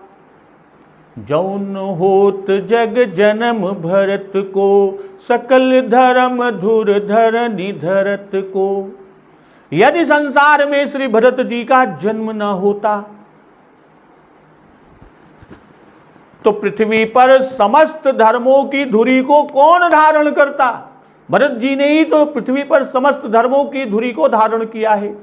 जौन होत जग जन्म भरत को, सकल धर्म धुर धरनि धरत को। यदि संसार में श्री भरत जी का जन्म न होता तो पृथ्वी पर समस्त धर्मों की धुरी को कौन धारण करता? भरत जी ने ही तो पृथ्वी पर समस्त धर्मों की धुरी को धारण किया है।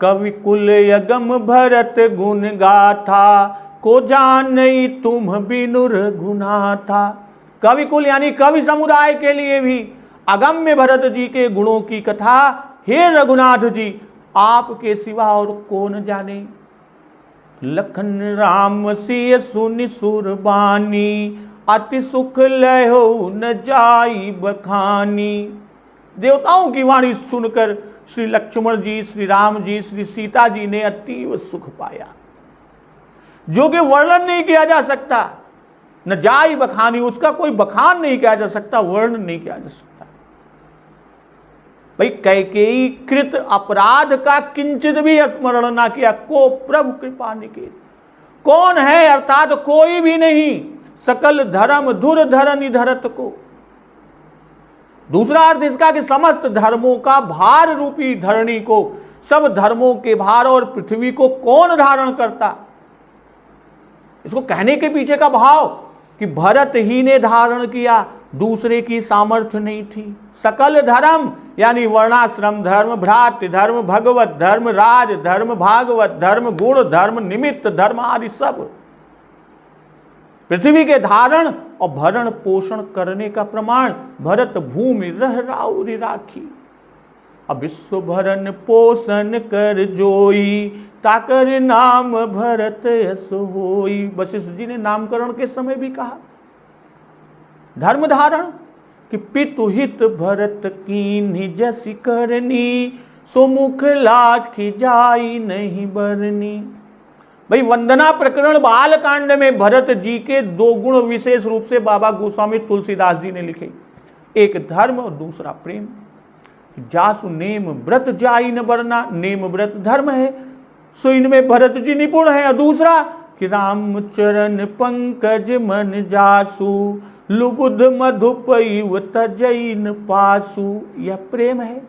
कवि कुल यगम भरत गुण गाथा, को जान नहीं तुम बिनु रघुना था। कवि कुल यानी कवि समुदाय के लिए भी अगम्य भरत जी के गुणों की कथा हे रघुनाथ जी आपके सिवा और कौन जाने। लखन राम सिय सुनि सुरबानी, अति सुख लहो न जाई बखानी। देवताओं की वाणी सुनकर श्री लक्ष्मण जी, श्री राम जी, श्री सीता जी ने अतीव सुख पाया, जो कि वर्णन नहीं किया जा सकता। न जाई बखानी, उसका कोई बखान नहीं किया जा सकता, वर्णन नहीं किया जा सकता। भाई कैकेयी कृत अपराध का किंचित भी स्मरण ना किया, को प्रभु कृपा निकेत। कौन है? अर्थात कोई भी नहीं, सकल धर्म धुर धर निधरत को। दूसरा अर्थ इसका कि समस्त धर्मों का भार रूपी धरणी को, सब धर्मों के भार और पृथ्वी को कौन धारण करता। इसको कहने के पीछे का भाव कि भरत ही ने धारण किया, दूसरे की सामर्थ्य नहीं थी। सकल धर्म यानी वर्णाश्रम धर्म, भ्रातृ धर्म, भगवत धर्म, राज धर्म, भागवत धर्म, गुण धर्म, निमित्त धर्म आदि सब पृथ्वी के धारण और भरण पोषण करने का प्रमाण भरत भूमि रह राउरी राखी। अब विश्व भरण पोषण कर जोई, ताकर नाम भरत यस होई। वशिष्ठ जी ने नामकरण के समय भी कहा धर्म धारण कि पितु हित भरत कीन्ही जसि करनी, सो मुख लाखी जाई नहीं बरनी। भाई वंदना प्रकरण बाल कांड में भरत जी के दो गुण विशेष रूप से बाबा गोस्वामी तुलसीदास जी ने लिखे, एक धर्म और दूसरा प्रेम। जासु नेम व्रत जाई न बरना, नेम व्रत धर्म है, सो इनमें भरत जी निपुण है। और दूसरा कि राम चरण पंकज मन जासु, लुबुध मधुपैव तजैन पासु। यह प्रेम है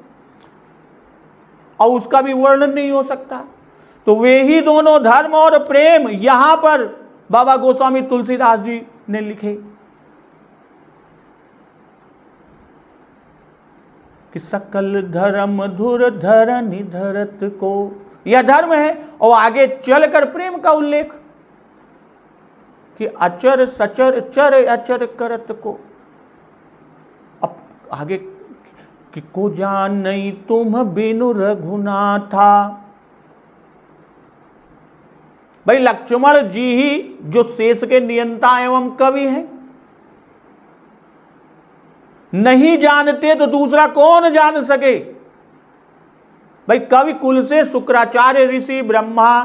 और उसका भी वर्णन नहीं हो सकता। तो वे ही दोनों धर्म और प्रेम यहां पर बाबा गोस्वामी तुलसीदास जी ने लिखे कि सकल धर्म धुर धरन धरत को। यह धर्म है और आगे चलकर प्रेम का उल्लेख कि अचर सचर चर अचर करत को। अब आगे कि को जान नहीं तुम बिनु रघुनाथा। भाई लक्ष्मण जी ही जो शेष के नियंता एवं कवि हैं, नहीं जानते तो दूसरा कौन जान सके। भाई कवि कुल से शुक्राचार्य ऋषि, ब्रह्मा,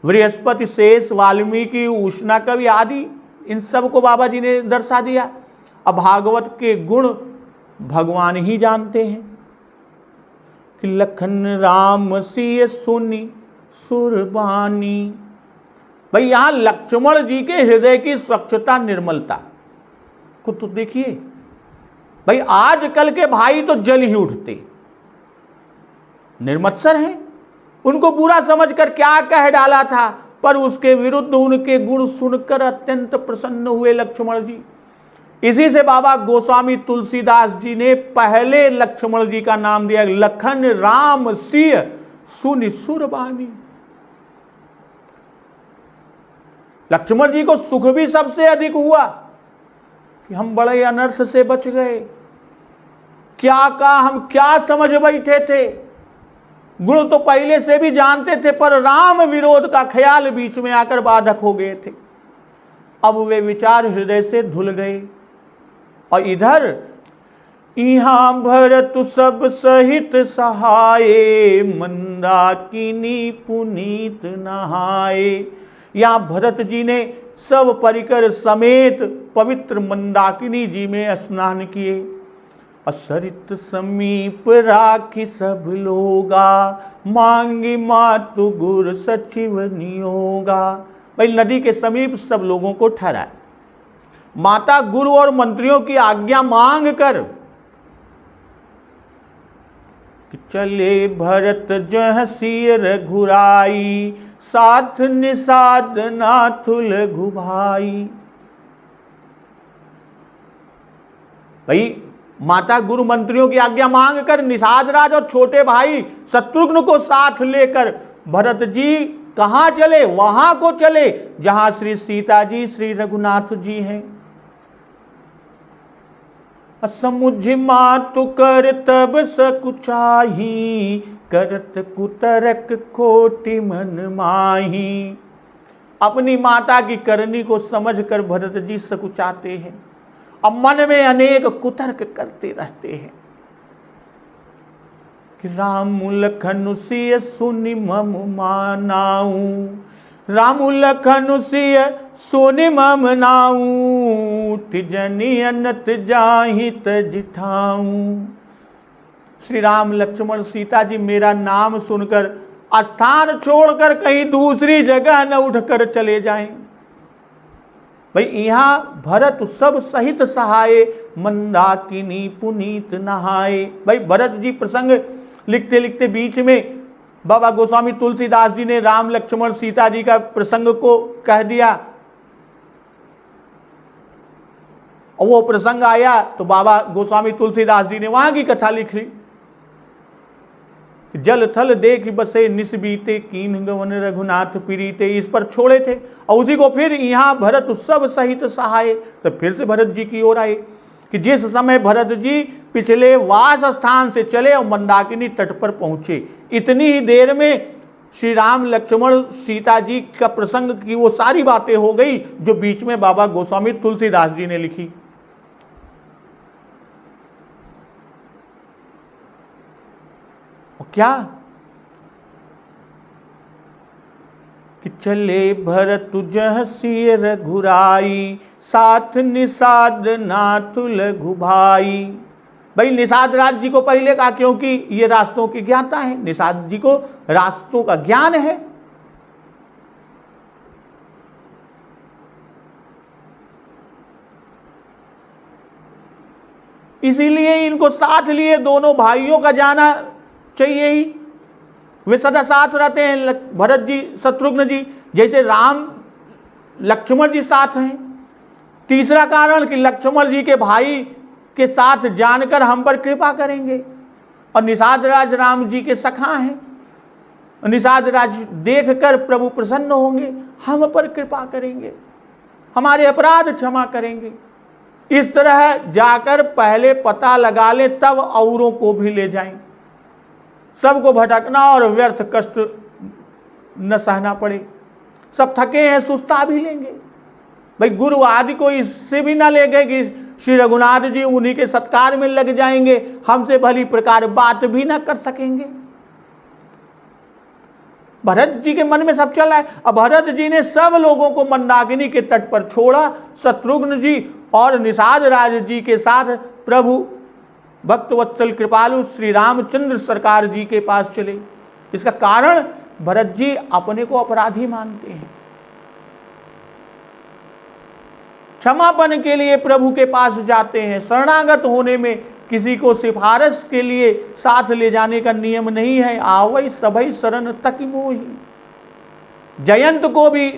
बृहस्पति, शेष, वाल्मीकि, उष्णा कवि आदि इन सब को बाबा जी ने दर्शा दिया। अब भागवत के गुण भगवान ही जानते हैं कि लखन राम सिय सुनि सुरबानी। भाई यहां लक्ष्मण जी के हृदय की स्वच्छता, निर्मलता को तो देखिए। भाई आजकल के भाई तो जल ही उठते, निर्मत्सर हैं, उनको बुरा समझकर क्या कह डाला था, पर उसके विरुद्ध उनके गुण सुनकर अत्यंत प्रसन्न हुए लक्ष्मण जी। इसी से बाबा गोस्वामी तुलसीदास जी ने पहले लक्ष्मण जी का नाम दिया लखन राम सिय सुनि सुरबानी। लक्ष्मण जी को सुख भी सबसे अधिक हुआ कि हम बड़े अनर्थ से बच गए। क्या कहा, हम क्या समझ बैठे थे, गुण तो पहले से भी जानते थे, पर राम विरोध का ख्याल बीच में आकर बाधक हो गए थे। अब वे विचार हृदय से धुल गए। और इधर यहाँ भरत सब सहित सहाये, मंदाकिनी पुनीत नहाए। यहाँ भरत जी ने सब परिकर समेत पवित्र मंदाकिनी जी में स्नान किए। असरित समीप राखी सब लोगा, मांगी मातु गुर सचिव नियोगा। भाई नदी के समीप सब लोगों को ठहराया, माता गुरु और मंत्रियों की आज्ञा मांग कर कि चले भरत जह सिय रघुराई, साथ निषाद नाथु लघु भाई। भाई माता गुरु मंत्रियों की आज्ञा मांग कर निषाद राज और छोटे भाई शत्रुघ्न को साथ लेकर भरत जी कहां चले? वहां को चले जहां श्री सीता जी श्री रघुनाथ जी हैं। असमुझ मातु कर तब सकुचाही, करत कुतरक खोटी मन माही। अपनी माता की करनी को समझकर भरत जी सकुचाते हैं, अब मन में अनेक कुतर्क करते रहते हैं कि राम लखन सिय सुनि मम मानाऊ, राम लखन सिय सुनि मम नाऊ, तिजनि अनत जाहि तज ठाऊ। श्री राम लक्ष्मण सीता जी मेरा नाम सुनकर स्थान छोड़कर कहीं दूसरी जगह न उठकर चले जाएं। भाई यहां भरत सब सहित सहाय, मंदाकिनी पुनीत नहाए। भाई भरत जी प्रसंग लिखते लिखते बीच में बाबा गोस्वामी तुलसीदास जी ने राम लक्ष्मण सीता जी का प्रसंग को कह दिया, और वो प्रसंग आया तो बाबा गोस्वामी तुलसीदास जी ने वहां की कथा लिख ली। जल थल देख बसे निस बीते, कीन गवन रघुनाथ प्रीते, इस पर छोड़े थे। और उसी को फिर यहाँ भरत सब सहित सहाय, तो फिर से भरत जी की ओर आए कि जिस समय भरत जी पिछले वास स्थान से चले और मंदाकिनी तट पर पहुंचे, इतनी ही देर में श्री राम लक्ष्मण सीता जी का प्रसंग की वो सारी बातें हो गई जो बीच में बाबा गोस्वामी तुलसीदास जी ने लिखी। क्या कि चले भरत जह सिय रघुराई, साथ निषाद नाथु लघु भाई। भाई निषाद राज जी को पहले कहा क्योंकि ये रास्तों की ज्ञाता है, निषाद जी को रास्तों का ज्ञान है। इसीलिए इनको साथ लिए दोनों भाइयों का जाना चाहिए ही, वे सदा साथ रहते हैं भरत जी शत्रुघ्न जी, जैसे राम लक्ष्मण जी साथ हैं। तीसरा कारण कि लक्ष्मण जी के भाई के साथ जानकर हम पर कृपा करेंगे, और निषाद राज राम जी के सखा हैं, निषाद राज देखकर प्रभु प्रसन्न होंगे, हम पर कृपा करेंगे, हमारे अपराध क्षमा करेंगे। इस तरह जाकर पहले पता लगा ले, तब औरों को भी ले जाएं, सबको भटकना और व्यर्थ कष्ट न सहना पड़े। सब थके हैं, सुस्ता भी लेंगे। भाई गुरु आदि को इससे भी ना ले गए कि श्री रघुनाथ जी उन्हीं के सत्कार में लग जाएंगे, हमसे भली प्रकार बात भी ना कर सकेंगे। भरत जी के मन में सब चला है। अब भरत जी ने सब लोगों को मंदाकिनी के तट पर छोड़ा, शत्रुघ्न जी और निषाद राज जी के साथ प्रभु भक्तवत्सल कृपालु श्री रामचंद्र सरकार जी के पास चले। इसका कारण भरत जी अपने को अपराधी मानते हैं, क्षमापन के लिए प्रभु के पास जाते हैं। शरणागत होने में किसी को सिफारिश के लिए साथ ले जाने का नियम नहीं है। आवै सभई शरण तक मोही। जयंत को भी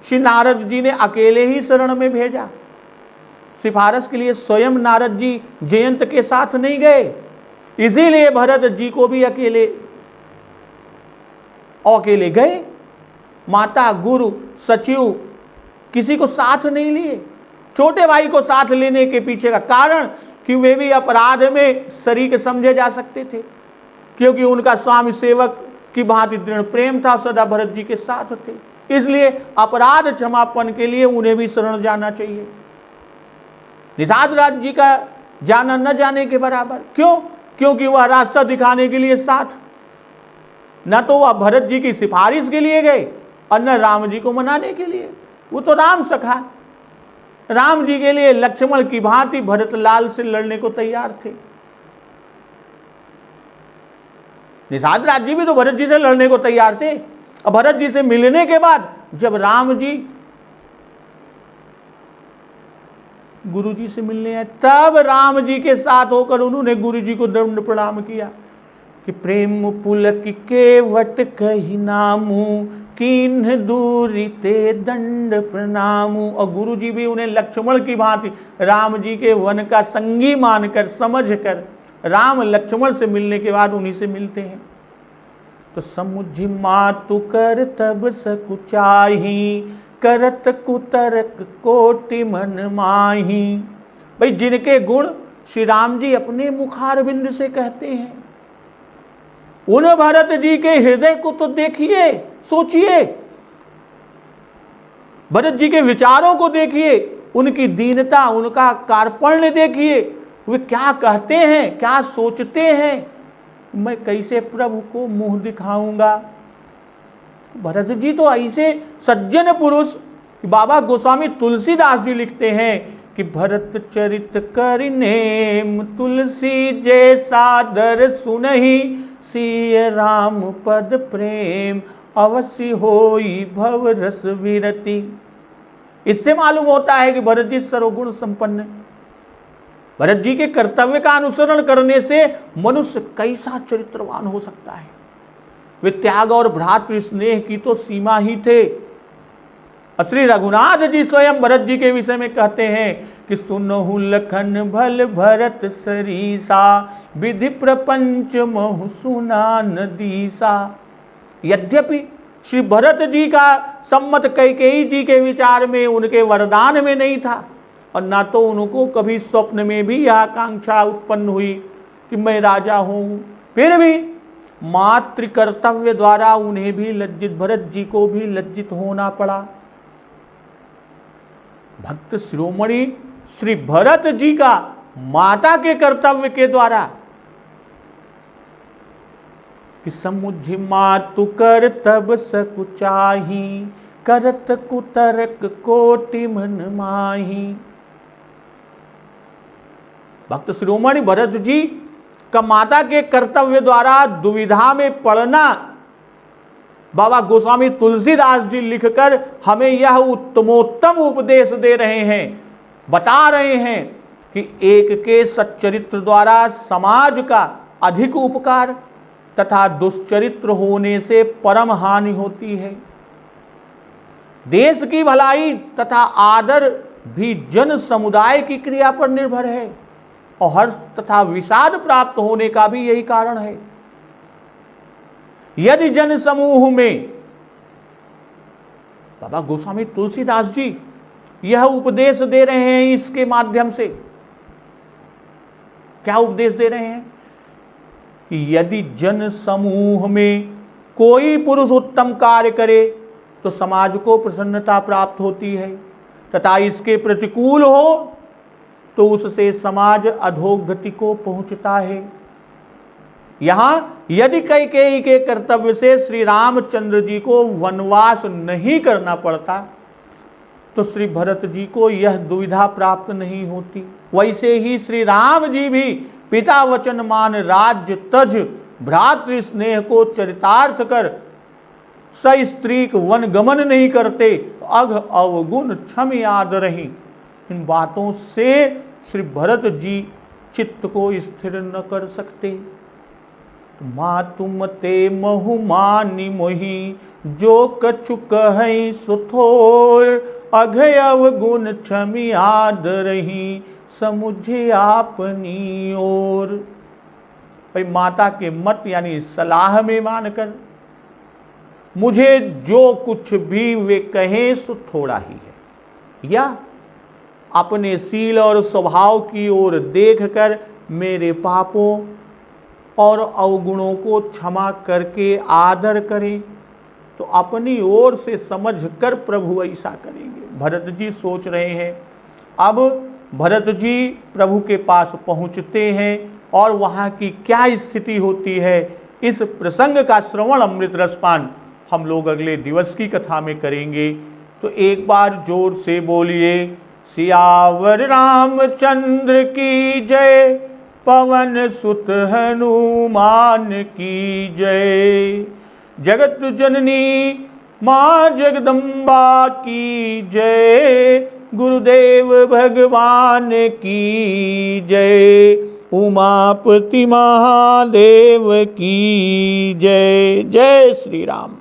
श्री नारद जी ने अकेले ही शरण में भेजा, सिफारिश के लिए स्वयं नारद जी जयंत के साथ नहीं गए। इसीलिए भरत जी को भी अकेले गए। माता गुरु सचिव किसी को साथ नहीं लिए। छोटे भाई को साथ लेने के पीछे का कारण कि वे भी अपराध में शरीक समझे जा सकते थे, क्योंकि उनका स्वामी सेवक की भांति दृढ़ प्रेम था, सदा भरत जी के साथ थे। इसलिए अपराध क्षमापन के लिए उन्हें भी शरण जाना चाहिए। निषाद राज जी का जाना न जाने के बराबर। क्यों? क्योंकि वह रास्ता दिखाने के लिए साथ, न तो वह भरत जी की सिफारिश के लिए गए और न राम जी को मनाने के लिए। वो तो राम सखा, राम जी के लिए लक्ष्मण की भांति भरत लाल से लड़ने को तैयार थे। निषाद राज जी भी तो भरत जी से लड़ने को तैयार थे। और भरत जी से मिलने के बाद जब राम जी गुरु जी से मिलने आए, तब राम जी के साथ होकर उन्होंने गुरु जी को दंड प्रणाम किया कि प्रेम पुलक केवट कही नामू, कीन्ह दूरी ते दंड प्रणामू। और गुरु जी भी उन्हें लक्ष्मण की भांति राम जी के वन का संगी मानकर समझकर राम लक्ष्मण से मिलने के बाद उन्हीं से मिलते हैं। तो समुझ मातु कर तब सकुचाही, करत कुतरक कोटि मन माही। भाई जिनके गुण श्री राम जी अपने मुखारविंद से कहते हैं, उन भरत जी के हृदय को तो देखिए, सोचिए, भरत जी के विचारों को देखिए, उनकी दीनता, उनका कार्पण्य देखिए, वे क्या कहते हैं, क्या सोचते हैं। मैं कैसे प्रभु को मुंह दिखाऊंगा। भरत जी तो ऐसे सज्जन पुरुष, बाबा गोस्वामी तुलसीदास जी लिखते हैं कि भरत चरित कर नेम, तुलसी जैसा दर सुनहि, सिय राम पद प्रेम, अवश्य होई भव रस विरति। इससे मालूम होता है कि भरत जी सर्वगुण संपन्न। भरत जी के कर्तव्य का अनुसरण करने से मनुष्य कैसा चरित्रवान हो सकता है। वे त्याग और भ्रातृ स्नेह की तो सीमा ही थे। श्री रघुनाथ जी स्वयं भरत जी के विषय में कहते हैं कि सुनहु लखन भल भरत सरीसा, विधि प्रपंच महु सुना नदीसा। यद्यपि श्री भरत जी का सम्मत कैकेयी जी के विचार में, उनके वरदान में नहीं था, और ना तो उनको कभी स्वप्न में भी यह आकांक्षा उत्पन्न हुई कि मैं राजा हूं, फिर भी मातृ कर्तव्य द्वारा उन्हें भी लज्जित, भरत जी को भी लज्जित होना पड़ा। भक्त शिरोमणि श्री भरत जी का माता के कर्तव्य के द्वारा कि समुझ मातु कर तब सकुचाही, करत कुतरक कोटि मन माही। भक्त शिरोमणि भरत जी का माता के कर्तव्य द्वारा दुविधा में पड़ना बाबा गोस्वामी तुलसीदास जी लिखकर हमें यह उत्तमोत्तम उपदेश दे रहे हैं, बता रहे हैं कि एक के सच्चरित्र द्वारा समाज का अधिक उपकार तथा दुष्चरित्र होने से परम हानि होती है। देश की भलाई तथा आदर भी जन समुदाय की क्रिया पर निर्भर है, और हर्ष तथा विषाद प्राप्त होने का भी यही कारण है। यदि जन समूह में, बाबा गोस्वामी तुलसीदास जी यह उपदेश दे रहे हैं, इसके माध्यम से क्या उपदेश दे रहे हैं कि यदि जन समूह में कोई पुरुष उत्तम कार्य करे तो समाज को प्रसन्नता प्राप्त होती है, तथा इसके प्रतिकूल हो तो उससे समाज अधोगति को पहुंचता है। यहां यदि कैकेयी के कर्तव्य से श्री रामचंद्र जी को वनवास नहीं करना पड़ता तो श्री भरत जी को यह दुविधा प्राप्त नहीं होती। वैसे ही श्री राम जी भी पिता वचन मान राज्य तज भ्रातृ स्नेह को चरितार्थ कर सस्त्रीक वन गमन नहीं करते, अघ अवगुण क्षम याद रही। इन बातों से श्री भरत जी चित्त को स्थिर न कर सकते। मातुम ते महु मानि मोहि, जो कछु कहै सुथोर, अघ अवगुण क्षम याद रही, समुझे आपनी ओर। भाई माता के मत यानी सलाह में मानकर मुझे जो कुछ भी वे कहें सो थोड़ा ही है, या अपने सील और स्वभाव की ओर देखकर मेरे पापों और अवगुणों को क्षमा करके आदर करें तो अपनी ओर से समझकर प्रभु ऐसा करेंगे। भरत जी सोच रहे हैं। अब भरत जी प्रभु के पास पहुंचते हैं और वहां की क्या स्थिति होती है, इस प्रसंग का श्रवण अमृत रसपान हम लोग अगले दिवस की कथा में करेंगे। तो एक बार जोर से बोलिए, सियावर रामचंद्र की जय, पवन सुत हनुमान की जय। जगत जननी मां जगदम्बा की जय, गुरुदेव भगवान की जय। उमापति महादेव की जय। जय श्री राम।